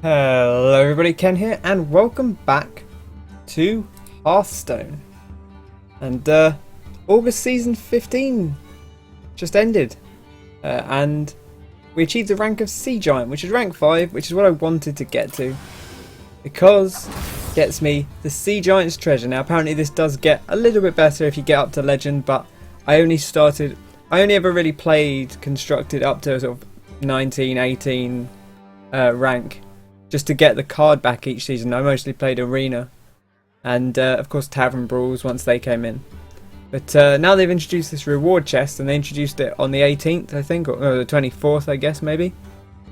Hello everybody, Ken here, and welcome back to Hearthstone. And August Season 15 just ended, and we achieved the rank of Sea Giant, which is rank 5, which is what I wanted to get to, because it gets me the Sea Giant's treasure. Now apparently this does get a little bit better if you get up to Legend, but I only ever really played Constructed up to sort of 19, 18 rank, just to get the card back each season. I mostly played Arena and of course Tavern Brawls once they came in. But now they've introduced this reward chest, and they introduced it on the 18th I think, or the 24th I guess maybe.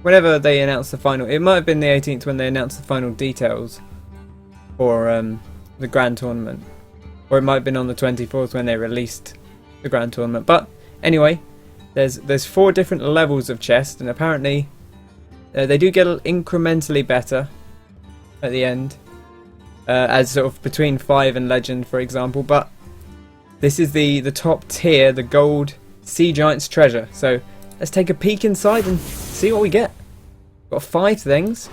Whenever they announced the final, it might have been the 18th when they announced the final details for the Grand Tournament. Or it might have been on the 24th when they released the Grand Tournament. But anyway, there's 4 different levels of chest, and apparently they do get incrementally better at the end, as sort of between 5 and Legend, for example. But this is the top tier, the Gold Sea Giant's treasure. So let's take a peek inside and see what we get. Got 5 things: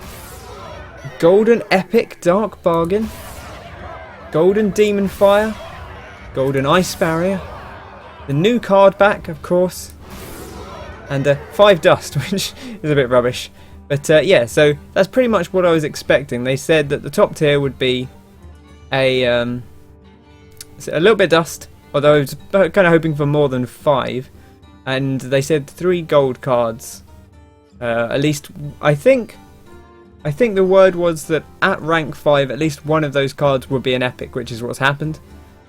Golden Epic Dark Bargain, Golden Demon Fire, Golden Ice Barrier, the new card back, of course, and 5 Dust, which is a bit rubbish. But yeah, so that's pretty much what I was expecting. They said that the top tier would be a little bit dust, although I was kind of hoping for more than 5. And they said 3 gold cards. At least, I think the word was that at rank 5, at least one of those cards would be an epic, which is what's happened.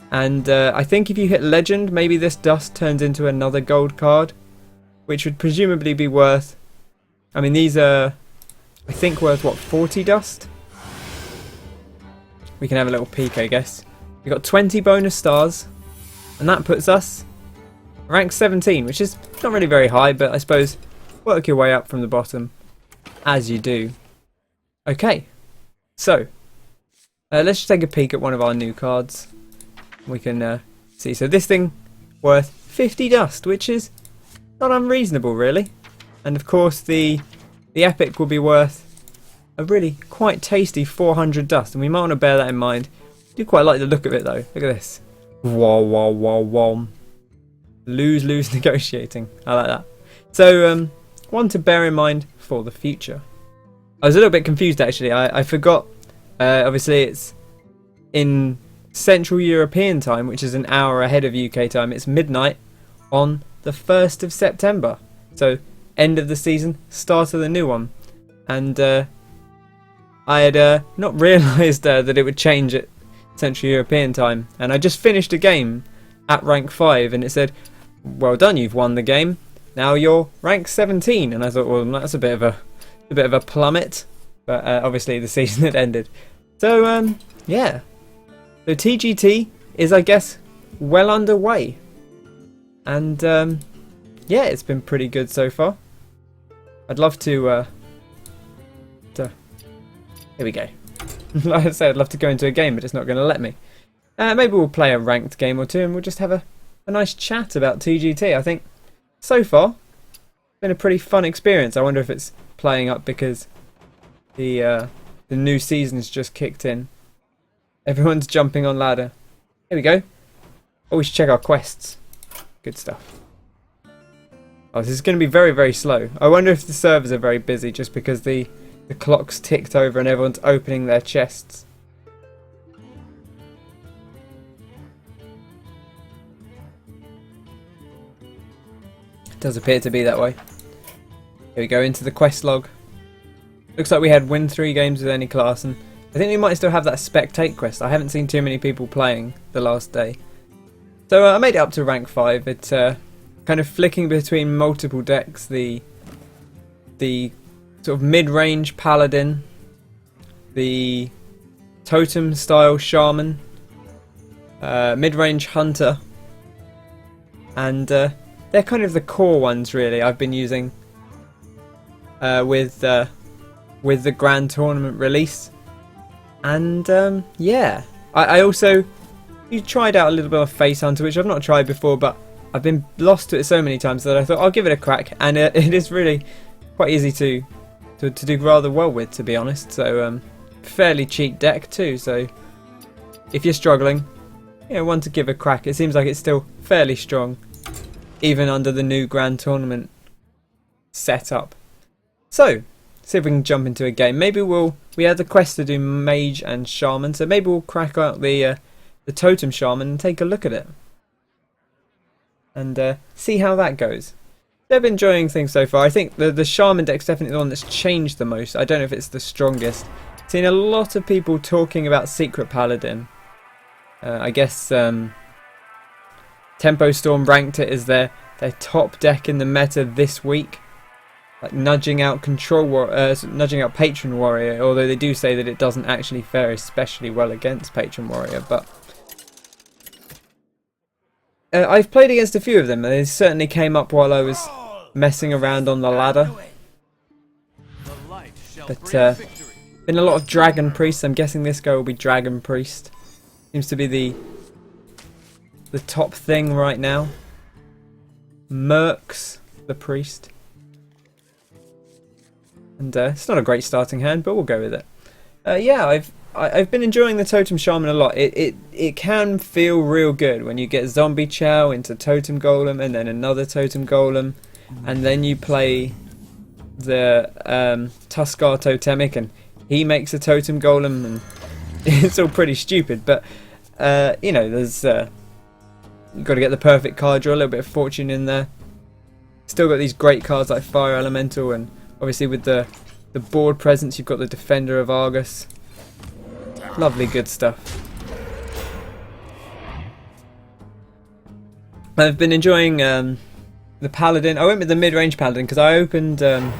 And I think if you hit Legend, maybe this dust turns into another gold card, which would presumably be worth... I mean, these are, I think, worth, what, 40 dust? We can have a little peek, I guess. We've got 20 bonus stars, and that puts us rank 17, which is not really very high, but I suppose work your way up from the bottom, as you do. Okay, so let's just take a peek at one of our new cards. We can see. So this thing worth 50 dust, which is not unreasonable, really. And of course the epic will be worth a really quite tasty 400 dust, and we might want to bear that in mind. I do quite like the look of it though. Look at this. Whoa, whoa, whoa, whoa. Lose negotiating. I like that. So one to bear in mind for the future. I was a little bit confused actually. I forgot. Obviously it's in Central European time, which is an hour ahead of UK time. It's midnight on the 1st of September. So end of the season, start of the new one. And I had not realised that it would change at Central European time. And I just finished a game at rank 5, and it said, well done, you've won the game. Now you're rank 17. And I thought, well, that's a bit of a plummet. But obviously the season had ended. So yeah. So TGT is, I guess, well underway. And yeah, it's been pretty good so far. I'd love to here we go. Like I said, I'd love to go into a game, but it's not going to let me. Maybe we'll play a ranked game or two, and we'll just have a nice chat about TGT. I think so far it's been a pretty fun experience. I wonder if it's playing up because the new season's just kicked in. Everyone's jumping on ladder. Here we go. Oh, we should check our quests. Good stuff. Oh, this is going to be very, very slow. I wonder if the servers are very busy just because the clock's ticked over and everyone's opening their chests. It does appear to be that way. Here we go, into the quest log. Looks like we had win 3 games with any class, and I think we might still have that spectate quest. I haven't seen too many people playing the last day. So I made it up to rank 5. It's kind of flicking between multiple decks. The sort of mid-range Paladin, the Totem style Shaman, mid-range Hunter, and they're kind of the core ones really I've been using with the Grand Tournament release. And yeah, I also tried out a little bit of Face Hunter, which I've not tried before, but I've been lost to it so many times that I thought I'll give it a crack, and it is really quite easy to to do rather well with, to be honest. So fairly cheap deck too. So if you're struggling, one to give a crack. It seems like it's still fairly strong, even under the new Grand Tournament setup. So see if we can jump into a game. Maybe we had the quest to do Mage and Shaman, so maybe we'll crack out the Totem Shaman and take a look at it and see how that goes. They've been enjoying things so far. I think the Shaman deck's definitely the one that's changed the most. I don't know if it's the strongest. Seen a lot of people talking about Secret Paladin. I guess Tempo Storm ranked it as their top deck in the meta this week, like nudging out Patron Warrior. Although they do say that it doesn't actually fare especially well against Patron Warrior, but I've played against a few of them, and they certainly came up while I was messing around on the ladder. But been a lot of Dragon Priest. I'm guessing this guy will be Dragon Priest. Seems to be the top thing right now. Mercs the Priest. And it's not a great starting hand, but we'll go with it. Yeah, I've been enjoying the Totem Shaman a lot. It can feel real good when you get Zombie Chow into Totem Golem and then another Totem Golem, and then you play the Tuskar Totemic and he makes a Totem Golem, and it's all pretty stupid. But there's you've got to get the perfect card draw, a little bit of fortune in there. Still got these great cards like Fire Elemental, and obviously with the board presence you've got the Defender of Argus. Lovely good stuff. I've been enjoying the Paladin. I went with the mid-range Paladin because I opened that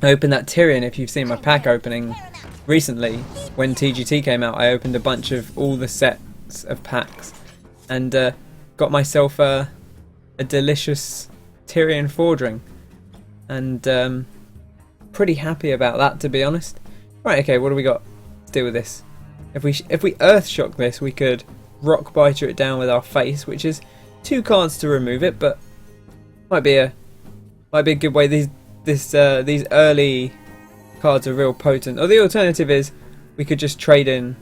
Tyrion. If you've seen my pack opening recently, when TGT came out, I opened a bunch of all the sets of packs and got myself a delicious Tyrion Fordring, and pretty happy about that, to be honest. Right, okay, what do we got? Let's deal with this. If we Earth Shock this, we could Rock Biter it down with our face, which is 2 cards to remove it, but might be a good way. These early cards are real potent. Or the alternative is we could just trade in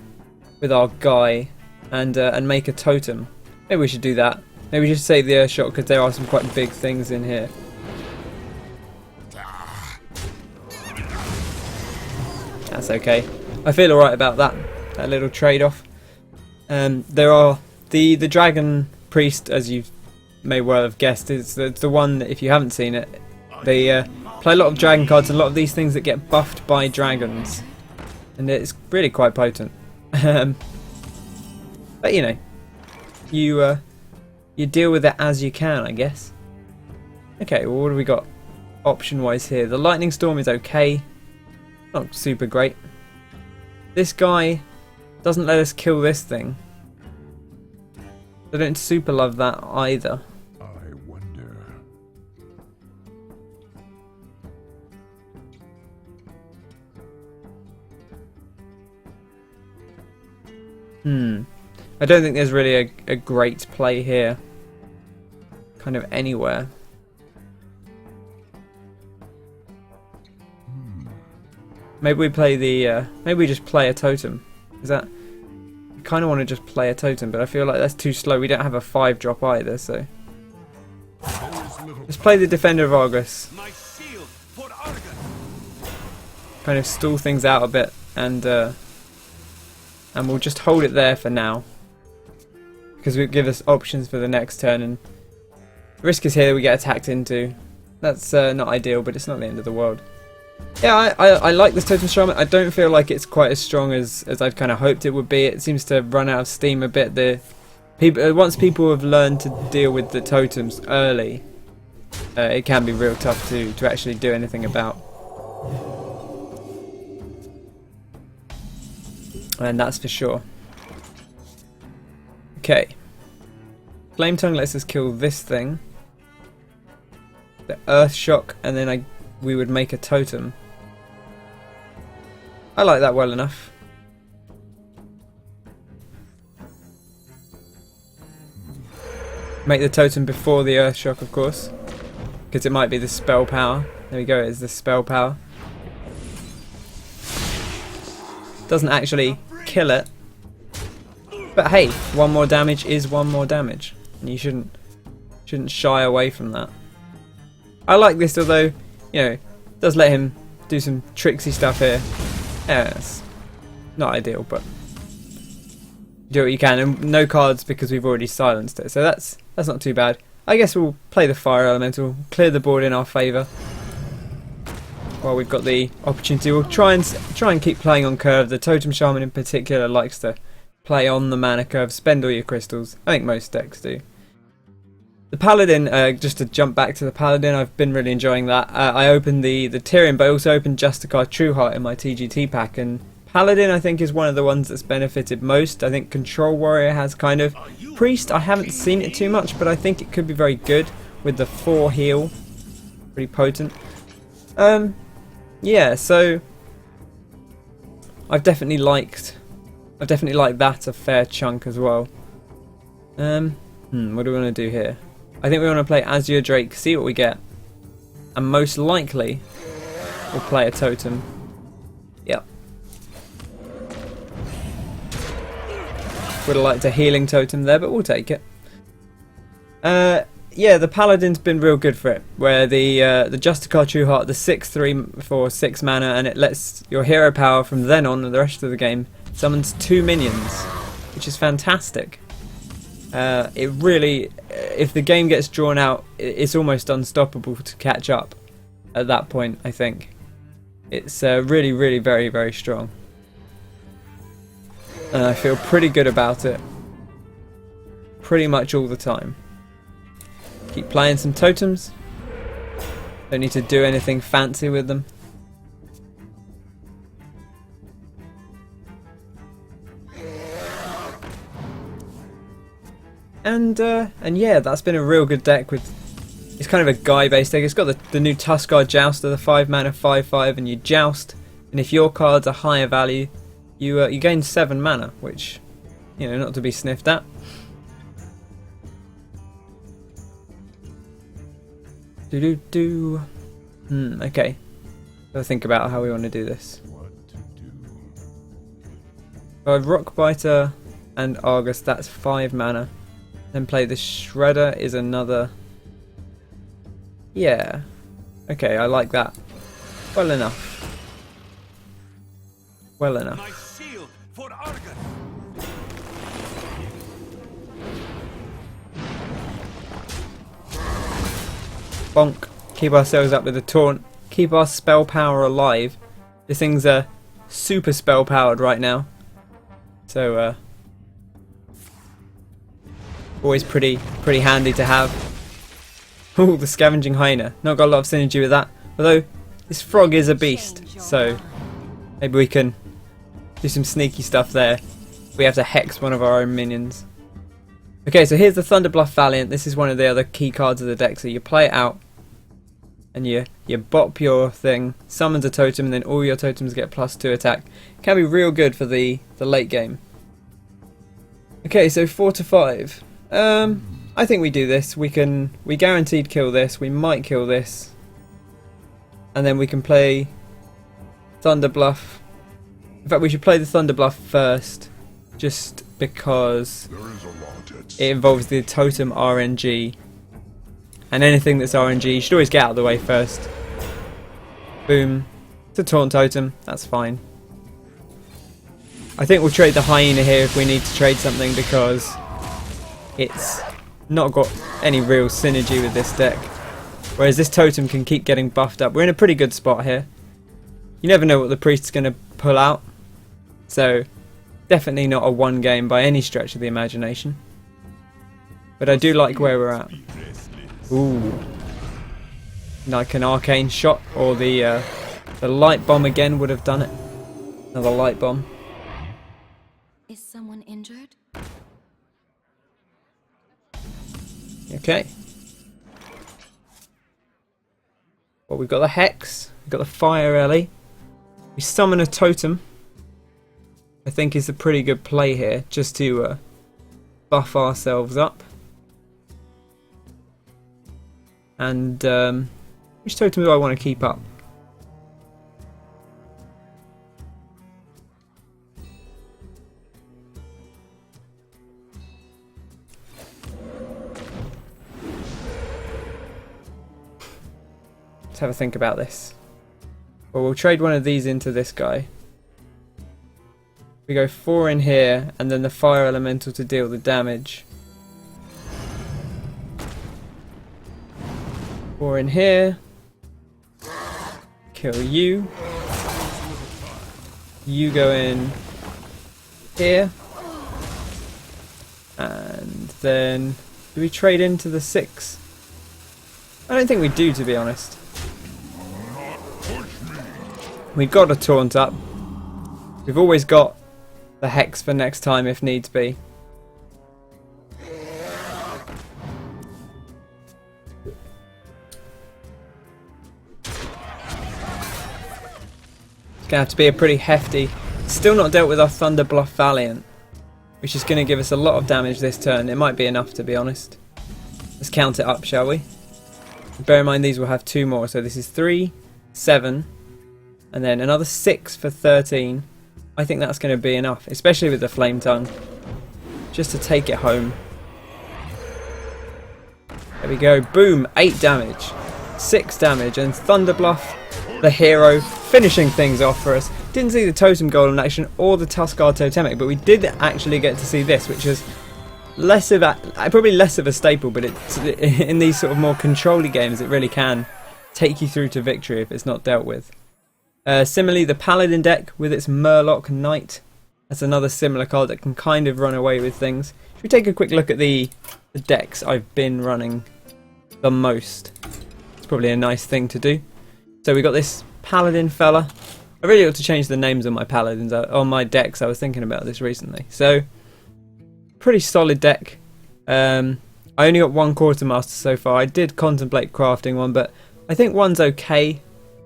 with our guy and make a totem. Maybe we should do that. Maybe we should save the Earth Shock because there are some quite big things in here. That's okay. I feel alright about that little trade-off. There are the Dragon Priest, as you may well have guessed, is the one that, if you haven't seen it, they play a lot of dragon cards, a lot of these things that get buffed by dragons, and it's really quite potent. But you deal with it as you can, I guess. Okay, well, what do we got option-wise here? The Lightning Storm is okay, not super great. This guy doesn't let us kill this thing. I don't super love that either. I wonder. I don't think there's really a great play here. Kind of anywhere. Maybe we play the. Maybe we just play a totem. Is that? I kind of want to just play a totem, but I feel like that's too slow. We don't have a 5-drop either, so. Let's play the Defender of Argus. Kind of stall things out a bit, and we'll just hold it there for now, because it will give us options for the next turn. And risk is here that we get attacked into. That's not ideal, but it's not the end of the world. Yeah, I like this Totem Shaman. I don't feel like it's quite as strong as I'd kind of hoped it would be. It seems to run out of steam a bit. Once people have learned to deal with the totems early, it can be real tough to actually do anything about. And that's for sure. Okay. Flame Tongue lets us kill this thing. The Earth Shock, and then we would make a totem. I like that well enough. Make the totem before the Earth Shock, of course, because it might be the spell power. There we go, it's the spell power. Doesn't actually kill it. But hey, one more damage is one more damage. And you shouldn't shy away from that. I like this, although, you know, it does let him do some tricksy stuff here. Yeah, it's not ideal, but do what you can. And no cards because we've already silenced it. So that's not too bad. I guess we'll play the fire elemental, clear the board in our favour. While we've got the opportunity, we'll try and keep playing on curve. The Totem Shaman in particular likes to play on the mana curve, spend all your crystals. I think most decks do. The Paladin, just to jump back to the Paladin, I've been really enjoying that. I opened the Tyrion, but I also opened Justicar Trueheart in my TGT pack, and Paladin I think is one of the ones that's benefited most. I think Control Warrior has kind of. Priest, I haven't seen it too much, but I think it could be very good with the 4 heal. Pretty potent. Yeah, so I've definitely liked that a fair chunk as well. What do we want to do here? I think we want to play Azure Drake, see what we get, and most likely we'll play a totem. Yep. Would have liked a healing totem there, but we'll take it. Yeah, the Paladin's been real good for it, where the Justicar Trueheart, the 6/3 for 6 mana, and it lets your hero power from then on and the rest of the game summons 2 minions, which is fantastic. It really, if the game gets drawn out, it's almost unstoppable to catch up at that point, I think. It's really, really very, very strong. And I feel pretty good about it pretty much all the time. Keep playing some totems. Don't need to do anything fancy with them. And yeah, that's been a real good deck. It's kind of a guy-based deck. It's got the new Tuskar Jouster, the 5 mana 5/5, and you joust. And if your cards are higher value, you gain 7 mana, which, you know, not to be sniffed at. Okay. Gotta think about how we want to do this. So I've Rockbiter and Argus, that's 5 mana. Then play the Shredder is another. Yeah. Okay, I like that. Well enough. Well enough. Bonk. Keep ourselves up with a taunt. Keep our spell power alive. This thing's super spell powered right now. So always pretty handy to have. Oh, the Scavenging Hyena. Not got a lot of synergy with that. Although this frog is a beast, so maybe we can do some sneaky stuff there. We have to hex one of our own minions. Okay, so here's the Thunderbluff Valiant. This is one of the other key cards of the deck. So you play it out, and you bop your thing, summons a totem, and then all your totems get +2 attack. Can be real good for the late game. Okay, so 4 to 5. I think we do this. We guaranteed kill this. We might kill this, and then we can play Thunderbluff. In fact, we should play the Thunderbluff first, just because it involves the totem RNG, and anything that's RNG you should always get out of the way first. Boom. It's a taunt totem, that's fine. I think we'll trade the hyena here if we need to trade something, because it's not got any real synergy with this deck, whereas this totem can keep getting buffed up. We're in a pretty good spot here. You never know what the priest's going to pull out, so definitely not a 1 game by any stretch of the imagination. But I do like where we're at. Ooh. Like an arcane shot, or the light bomb again would have done it. Another light bomb. Is someone injured? Okay. Well, we've got the Hex, we've got the Fire Ellie. We summon a totem. I think is a pretty good play here, just to buff ourselves up. And which totem do I want to keep up? have a think about this. Well, we'll trade one of these into this guy. We go 4 in here, and then the fire elemental to deal the damage. 4 in here. Kill you. You go in here. And then do we trade into the 6? I don't think we do, to be honest. We've got a taunt up. We've always got the hex for next time if needs be. It's going to have to be a pretty hefty. Still not dealt with our Thunder Bluff Valiant, which is going to give us a lot of damage this turn. It might be enough, to be honest. Let's count it up, shall we? Bear in mind these will have 2 more, so this is 3, 7, and then another 6 for 13. I think that's going to be enough, especially with the Flame Tongue, just to take it home. There we go, boom, 8 damage, 6 damage, and Thunder Bluff, the hero, finishing things off for us. Didn't see the Totem Golem in action or the Tuskar Totemic, but we did actually get to see this, which is less of a, probably less of a staple, but it's in these sort of more control-y games, it really can take you through to victory if it's not dealt with. Similarly, the Paladin deck with its Murloc Knight, that's another similar card that can kind of run away with things. Should we take a quick look at the decks I've been running the most? It's probably a nice thing to do. So we got this Paladin fella. I really ought to change the names of my Paladins on my decks. I was thinking about this recently. So, pretty solid deck. I only got 1 Quartermaster so far. I did contemplate crafting one, but I think one's okay,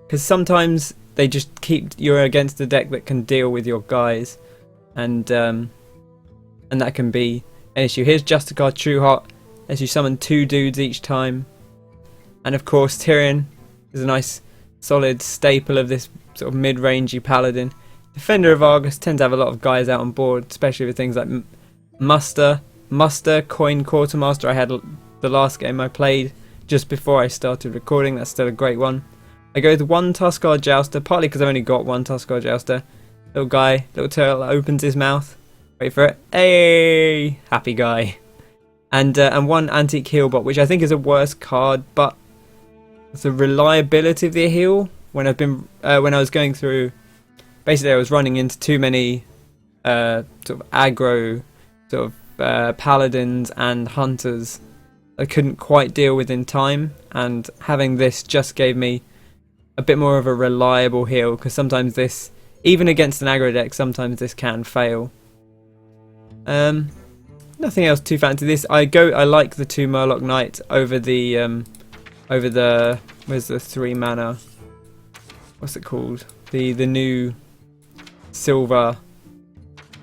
because sometimes they just keep you against a deck that can deal with your guys, and that can be an issue. Here's Justicar Trueheart. As you summon 2 dudes each time, and of course Tyrion is a nice solid staple of this sort of mid-rangey Paladin. Defender of Argus tends to have a lot of guys out on board, especially with things like Muster, Coin Quartermaster. I had the last game I played just before I started recording. That's still a great one. I go with 1 Tuskar Jouster, partly because I've only got 1 Tuskar Jouster. Little guy, little turtle opens his mouth. Wait for it. Hey, happy guy. And 1 Antique Healbot, which I think is a worse card, but the reliability of the heal when I was going through, basically I was running into too many sort of aggro sort of paladins and hunters I couldn't quite deal with in time, and having this just gave me a bit more of a reliable heal, because sometimes this, even against an aggro deck, sometimes this can fail. Nothing else too fancy. This I like the 2 Murloc Knight over the where's the 3 mana? What's it called? The new silver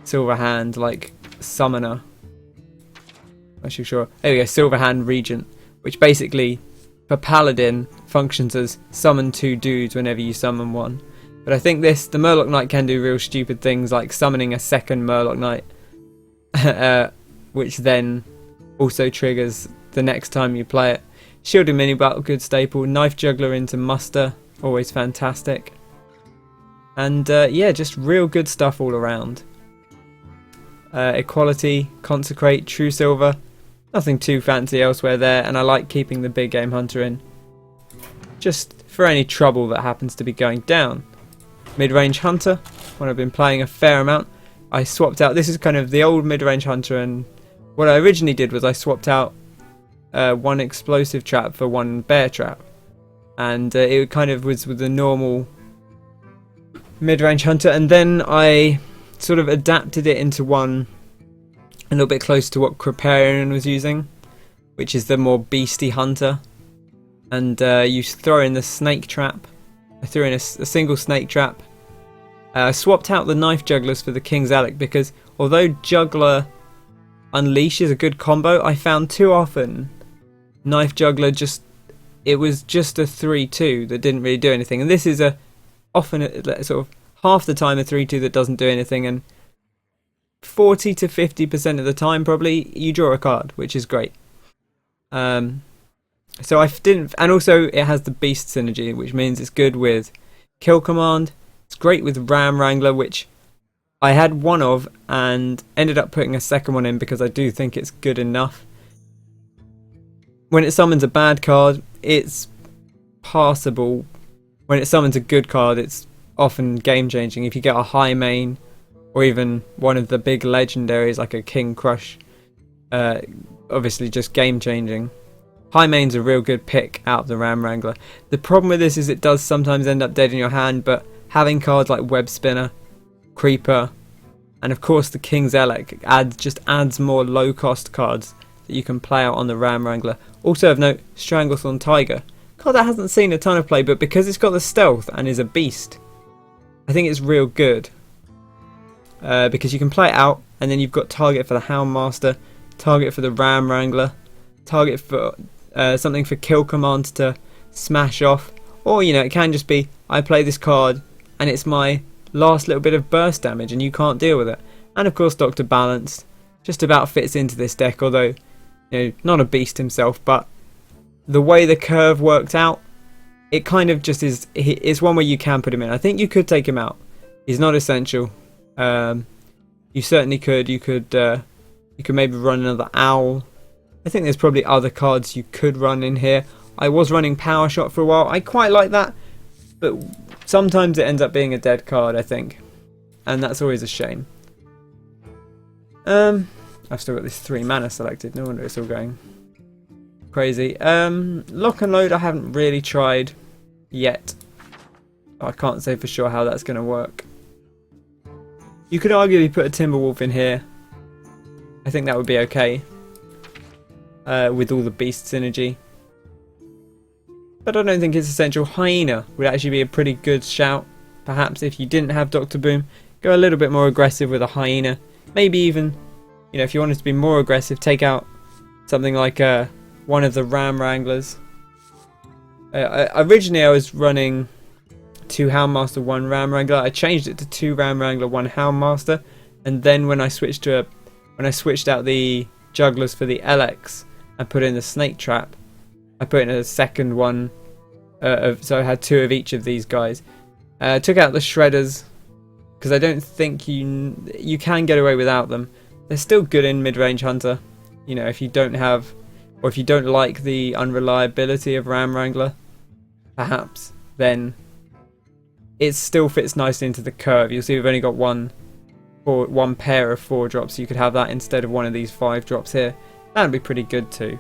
hand like summoner. I'm not sure. There we go, Silver Hand Regent, which basically for Paladin functions as summon 2 dudes whenever you summon 1. But I think the Murloc Knight can do real stupid things like summoning a second Murloc Knight, which then also triggers the next time you play it. Shielded Mini Battle, good staple. Knife Juggler into Muster, always fantastic. And yeah, just real good stuff all around. Equality, Consecrate, True Silver. Nothing too fancy elsewhere there, and I like keeping the big game hunter in, just for any trouble that happens to be going down. Mid-range hunter, when I've been playing a fair amount, I swapped out. This is kind of the old mid-range hunter, and what I originally did was I swapped out 1 explosive trap for 1 bear trap, and it kind of was with the normal mid-range hunter, and then I sort of adapted it into one a little bit close to what Kriparian was using, which is the more beastie hunter. And you throw in the snake trap. I threw in a single snake trap. I swapped out the knife jugglers for the King's Alec, because although Juggler Unleash is a good combo, I found too often knife juggler it was just a 3-2 that didn't really do anything, and this is often sort of half the time a 3-2 that doesn't do anything, and 40 to 50% of the time probably you draw a card, which is great. So I didn't, and also it has the beast synergy, which means it's good with kill command. It's great with Ram Wrangler, which I had one of and ended up putting a second one in because I do think it's good enough. When it summons a bad card, it's passable. When it summons a good card, it's often game changing. If you get a high main or even one of the big legendaries like a King Crush, obviously just game changing. High main's a real good pick out of the Ram Wrangler. The problem with this is it does sometimes end up dead in your hand, but having cards like Web Spinner, Creeper, and of course the King's Elec just adds more low cost cards that you can play out on the Ram Wrangler. Also of note, Stranglethorn Tiger. Card that hasn't seen a ton of play, but because it's got the stealth and is a beast, I think it's real good. Because you can play it out and then you've got target for the Houndmaster, target for the Ram Wrangler, target for something for kill commands to smash off, or you know, it can just be I play this card and it's my last little bit of burst damage and you can't deal with it. And of course Dr. Balance just about fits into this deck, although you know, not a beast himself, but the way the curve worked out, it kind of just is, it's one where you can put him in. I think you could take him out. He's not essential. You certainly could. You could maybe run another Owl. I think there's probably other cards you could run in here. I was running Power Shot for a while. I quite like that, but sometimes it ends up being a dead card, I think, and that's always a shame. I've still got this 3 mana selected. No wonder it's all going crazy. Lock and Load I haven't really tried yet. I can't say for sure how that's going to work. You could arguably put a Timberwolf in here. I think that would be okay. With all the beast synergy, but I don't think it's essential. Hyena would actually be a pretty good shout. Perhaps if you didn't have Dr. Boom, go a little bit more aggressive with a Hyena. Maybe even, you know, if you wanted to be more aggressive, take out something like one of the Ram Wranglers. Originally I was running 2 Houndmaster, 1 Ram Wrangler. I changed it to 2 Ram Wrangler, 1 Houndmaster, and then when I switched out the jugglers for the Elex and put in the Snake Trap, I put in a second one, so I had 2 of each of these guys. Took out the Shredders because I don't think you can get away without them. They're still good in mid-range Hunter, you know, if you don't have, or if you don't like the unreliability of Ram Wrangler, perhaps, then it still fits nicely into the curve. You'll see we've only got one pair of 4 drops, so you could have that instead of one of these 5 drops here. That would be pretty good too.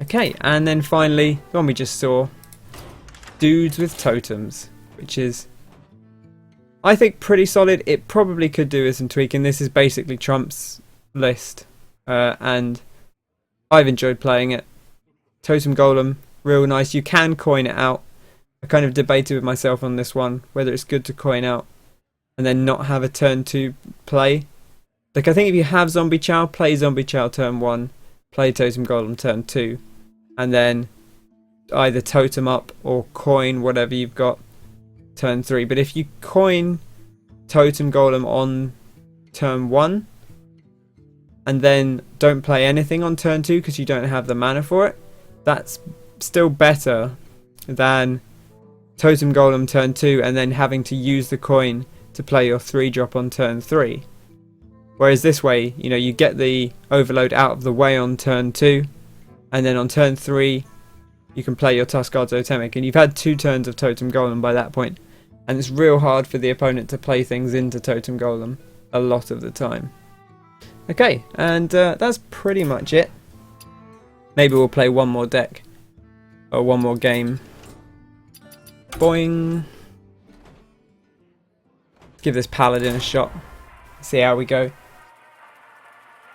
Okay, and then finally, the one we just saw, Dudes with Totems, which is, I think, pretty solid. It probably could do with some tweaking. This is basically Trump's list, and I've enjoyed playing it. Totem Golem, real nice. You can coin it out. I kind of debated with myself on this one, whether it's good to coin out and then not have a turn 2 play. Like, I think if you have Zombie Chow, play Zombie Chow turn 1, play Totem Golem turn 2, and then either totem up or coin whatever you've got turn 3. But if you coin Totem Golem on turn 1 and then don't play anything on turn 2 because you don't have the mana for it, that's still better than Totem Golem turn 2 and then having to use the coin to play your 3-drop on turn 3. Whereas this way, you know, you get the overload out of the way on turn 2, and then on turn 3 you can play your Tuskar Totemic, and you've had 2 turns of Totem Golem by that point, and it's real hard for the opponent to play things into Totem Golem a lot of the time. Okay, and that's pretty much it. Maybe we'll play one more deck, or one more game. Boing. Give this Paladin a shot. See how we go.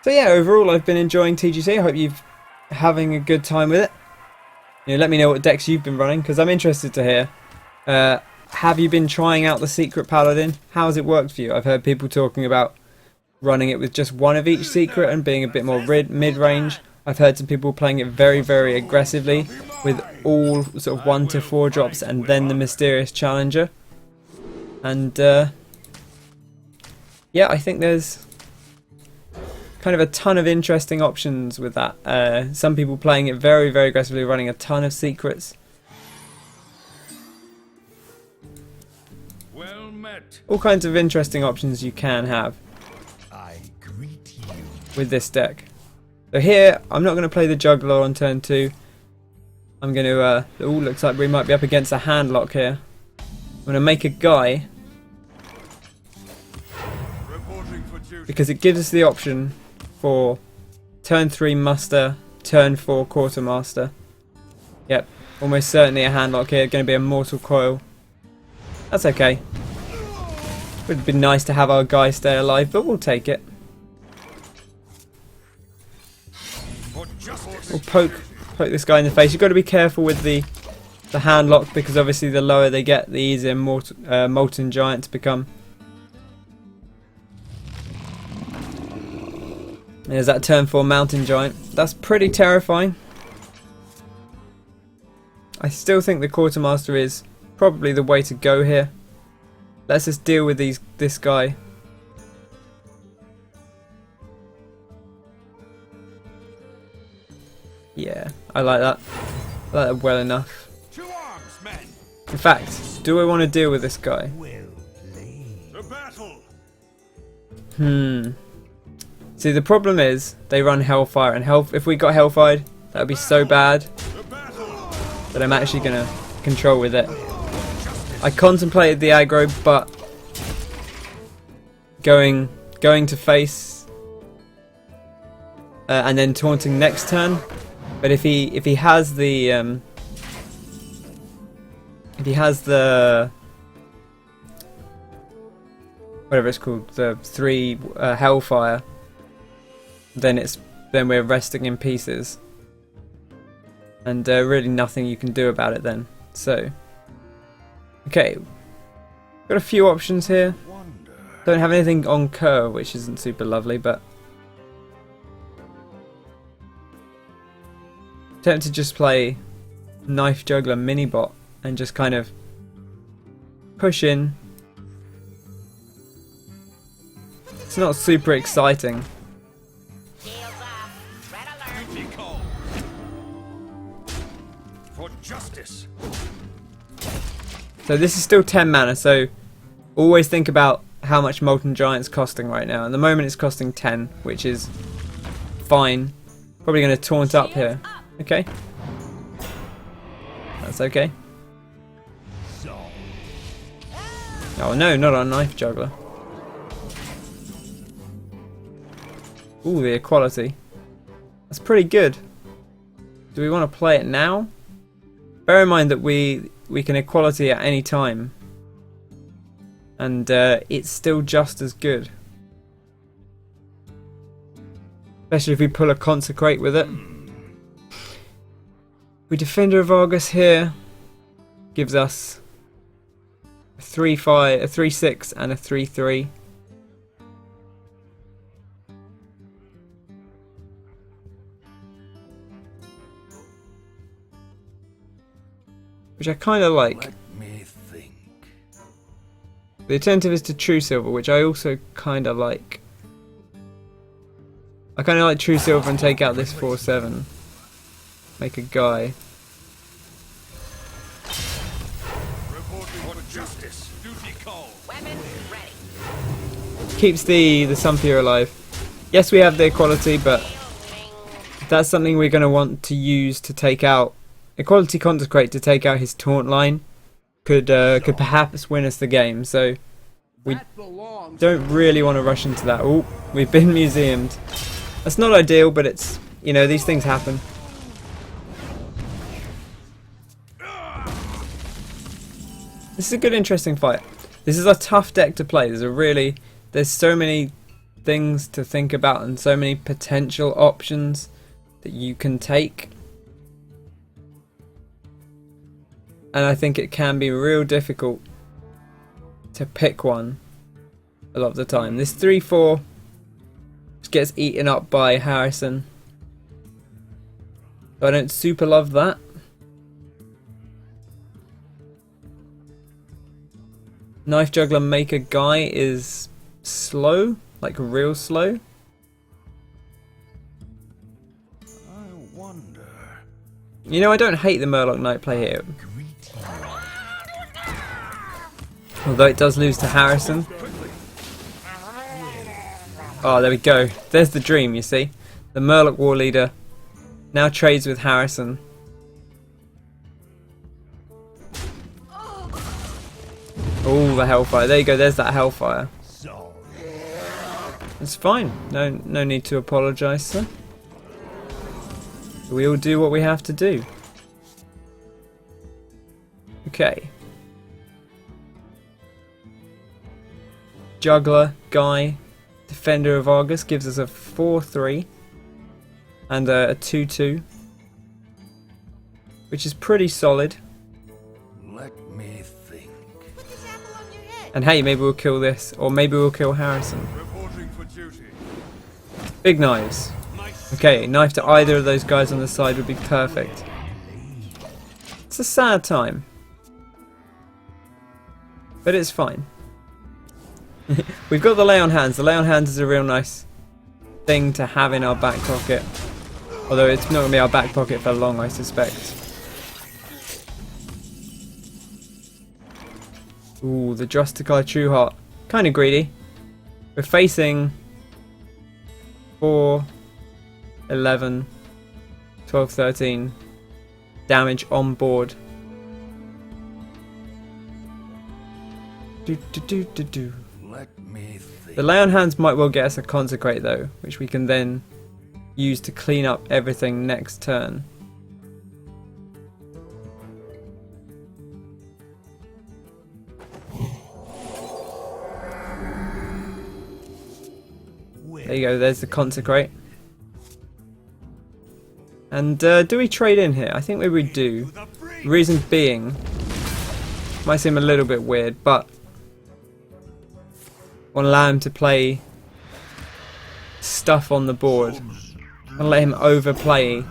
So yeah, overall I've been enjoying TGT. I hope you're having a good time with it. You know, let me know what decks you've been running, because I'm interested to hear. Have you been trying out the Secret Paladin? How has it worked for you? I've heard people talking about running it with just one of each secret and being a bit more mid-range. I've heard some people playing it very, very aggressively with all sort of 1 to 4 drops and then the Mysterious Challenger. And yeah, I think there's kind of a ton of interesting options with that. Some people playing it very, very aggressively, running a ton of secrets. Well met. All kinds of interesting options you can have I greet you. with this deck. So here, I'm not going to play the Juggler on turn 2. I'm going to, looks like we might be up against a Handlock here. I'm going to make a guy, Reporting for duty. because it gives us the option for turn 3 Muster, turn 4 Quartermaster. Yep, almost certainly a Handlock here, going to be a Mortal Coil. That's okay. Would have been nice to have our guy stay alive, but we'll take it. For justice. We'll poke this guy in the face. You've got to be careful with the Handlock, because obviously the lower they get, the easier Molten Giants become. There's that turn 4 Mountain Giant. That's pretty terrifying. I still think the Quartermaster is probably the way to go here. Let's just deal with this guy. Yeah, I like that. I like that well enough. To arms, men. In fact, do I want to deal with this guy? Well played. To battle. See, the problem is they run Hellfire, and if we got Hellfired, that would be so bad To battle. that I'm actually gonna control with it. I contemplated the aggro, but going to face and then taunting next turn. But if he has the whatever it's called, the 3 Hellfire, then we're resting in pieces, and really nothing you can do about it then. So, okay, got a few options here. Don't have anything on Kerr, which isn't super lovely, but tempted to just play Knife Juggler Minibot and just kind of push in. It's not super exciting. Duty call. For justice. So this is still 10 mana, so always think about how much Molten Giant's costing right now. At the moment it's costing 10, which is fine. Probably going to taunt up here. Okay. That's okay. Oh no, not our Knife Juggler. Ooh, the equality. That's pretty good. Do we want to play it now? Bear in mind that we can equality at any time, and it's still just as good. Especially if we pull a Consecrate with it. We Defender of Argus here gives us a 3/5, a 3/6, and a 3/3. Which I kind of like. Let me think. The Attentive is to True Silver, which I also kind of like. I kind of like True Silver and take out this 4/7. Make a guy. Reporting for justice. Duty call. Weapon ready. Keeps the Sumpir alive. Yes, we have the equality, but that's something we're going to want to use to take out. Equality Consecrate to take out his taunt line could perhaps win us the game, so we don't really want to rush into that. Oh, we've been museumed. That's not ideal, but it's, you know, these things happen. This is a good, interesting fight. This is a tough deck to play. There's so many things to think about and so many potential options that you can take. And I think it can be real difficult to pick one a lot of the time. This 3/4 just gets eaten up by Harrison. So I don't super love that. Knife Juggler Maker Guy is slow, like real slow. You know, I don't hate the Murloc Knight play here. Although it does lose to Harrison. Oh, there we go. There's the dream, you see. The Murloc War Leader now trades with Harrison. Oh, the Hellfire. There you go, there's that Hellfire. It's fine. No need to apologise, sir. We all do what we have to do. Okay. Juggler, Guy, Defender of Argus gives us a 4-3 and a 2-2, which is pretty solid. Let me think. And hey, maybe we'll kill this, or maybe we'll kill Harrison. Reporting for duty. Big knives. Okay, knife to either of those guys on the side would be perfect. It's a sad time, but it's fine. We've got the Lay on Hands. The Lay on Hands is a real nice thing to have in our back pocket. Although it's not going to be our back pocket for long, I suspect. Ooh, the Justicar True Heart. Kind of greedy. We're facing 4, 11, 12, 13 damage on board. Do. Let me think. The Lay on Hands might well get us a Consecrate though, which we can then use to clean up everything next turn. There you go, there's the Consecrate. And do we trade in here? I think maybe we do. The reason being, might seem a little bit weird, but I want to allow him to play stuff on the board. I want to let him overplay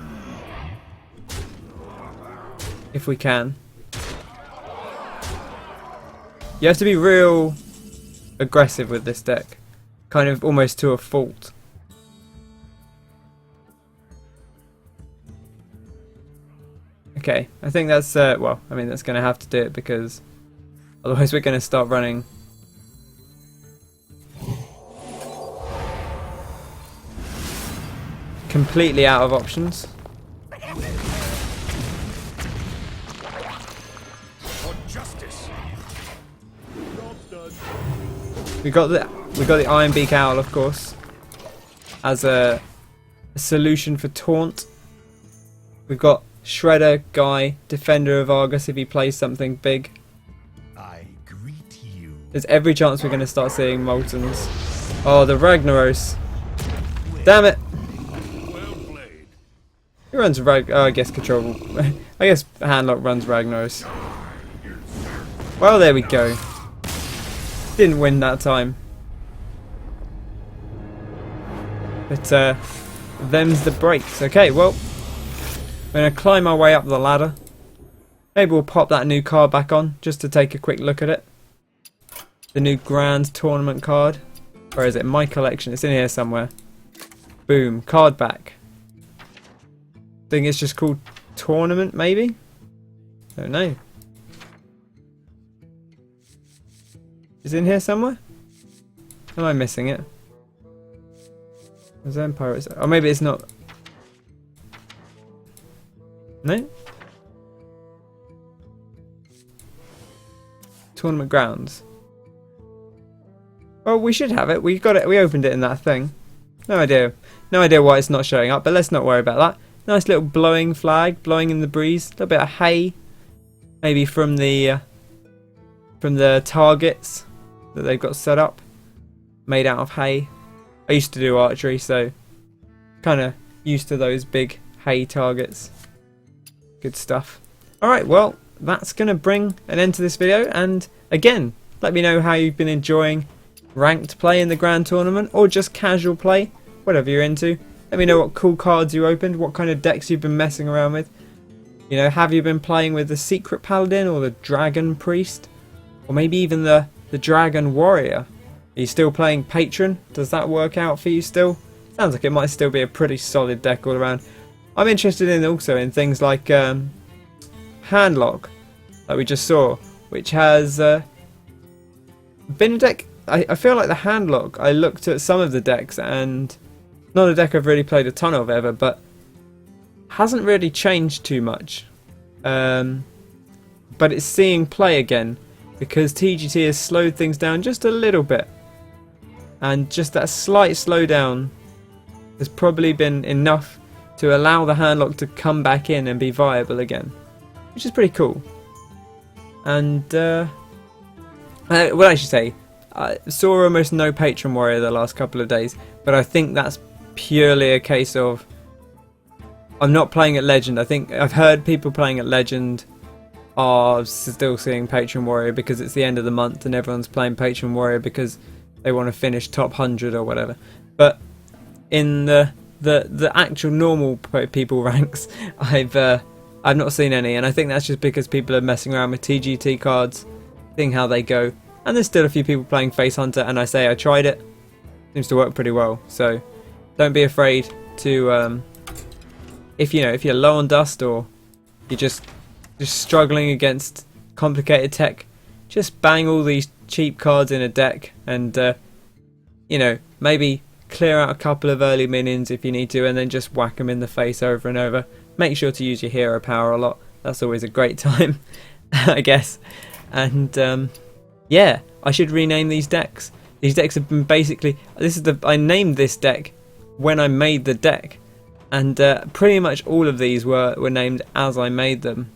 if we can. You have to be real aggressive with this deck. Kind of almost to a fault. Okay, I think that's, well, I mean that's going to have to do it because otherwise we're going to start running completely out of options. For justice. We got the Iron Beak Owl, of course, as a solution for taunt. We've got Shredder, Guy, Defender of Argus if he plays something big. I greet you. There's every chance we're going to start seeing Moltons. Oh, the Ragnaros. Damn it. Well played. Who runs I guess Control. I guess Handlock runs Ragnaros. Well, there we go. Didn't win that time. But, them's the breaks. Okay, well, we're going to climb our way up the ladder. Maybe we'll pop that new card back on, just to take a quick look at it. The new Grand Tournament card. Where is it? My collection. It's in here somewhere. Boom. Card back. I think it's just called Tournament, maybe? Don't know. Is it in here somewhere? Am I missing it? There's Empire. Oh, maybe it's not. No? Tournament grounds. Well, we should have it. We got it. We opened it in that thing. No idea. No idea why it's not showing up, but let's not worry about that. Nice little blowing flag, blowing in the breeze. A little bit of hay, maybe from the targets that they've got set up, made out of hay. I used to do archery, so kind of used to those big hay targets. Good stuff. Alright, well, that's going to bring an end to this video. And again, let me know how you've been enjoying ranked play in the Grand Tournament, or just casual play, whatever you're into. Let me know what cool cards you opened, what kind of decks you've been messing around with. You know, have you been playing with the Secret Paladin or the Dragon Priest? Or maybe even the Dragon Warrior? Are you still playing Patron? Does that work out for you still? Sounds like it might still be a pretty solid deck all around. I'm interested in also in things like Handlock that we just saw, which has been a deck. I feel like the Handlock, I looked at some of the decks, and not a deck I've really played a ton of ever, but hasn't really changed too much. But it's seeing play again because TGT has slowed things down just a little bit, and just that slight slowdown has probably been enough to allow the Handlock to come back in and be viable again, which is pretty cool. And well, I should say, I saw almost no Patron Warrior the last couple of days, but I think that's purely a case of I'm not playing at Legend. I think I've heard people playing at Legend are still seeing Patron Warrior because it's the end of the month and everyone's playing Patron Warrior because they want to finish top 100 or whatever. But in the actual normal people ranks, I've not seen any, and I think that's just because people are messing around with TGT cards, seeing how they go. And there's still a few people playing Face Hunter, and I tried it. Seems to work pretty well. So don't be afraid to if you're low on dust or you're just struggling against complicated tech, just bang all these cheap cards in a deck, and maybe clear out a couple of early minions if you need to, and then just whack them in the face over and over. Make sure to use your hero power a lot. That's always a great time, I guess. And yeah, I should rename these decks. These decks have been basically, I named this deck when I made the deck, and pretty much all of these were named as I made them.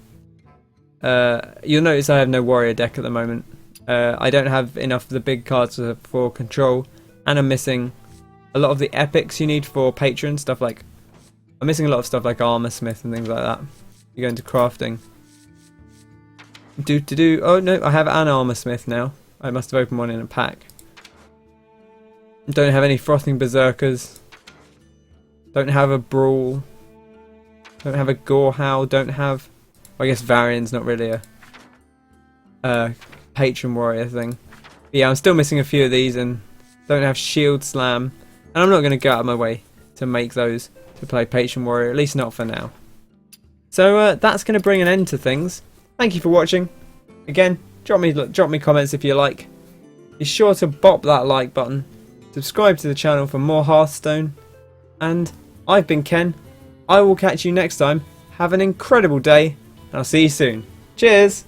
You'll notice I have no warrior deck at the moment. I don't have enough of the big cards for control, and I'm missing a lot of the epics you need for patron stuff. Like I'm missing a lot of stuff like Armor Smith and things like that. You go into crafting. Oh no, I have an Armor Smith now. I must have opened one in a pack. Don't have any Frothing Berserkers. Don't have a Brawl. Don't have a Gorehowl. Don't have... I guess Varian's not really a Patron Warrior thing. But yeah, I'm still missing a few of these, and don't have Shield Slam. And I'm not going to go out of my way to make those to play Patron Warrior, at least not for now. So that's going to bring an end to things. Thank you for watching. Again, drop me comments if you like. Be sure to bop that like button. Subscribe to the channel for more Hearthstone. And I've been Ken. I will catch you next time. Have an incredible day, and I'll see you soon. Cheers!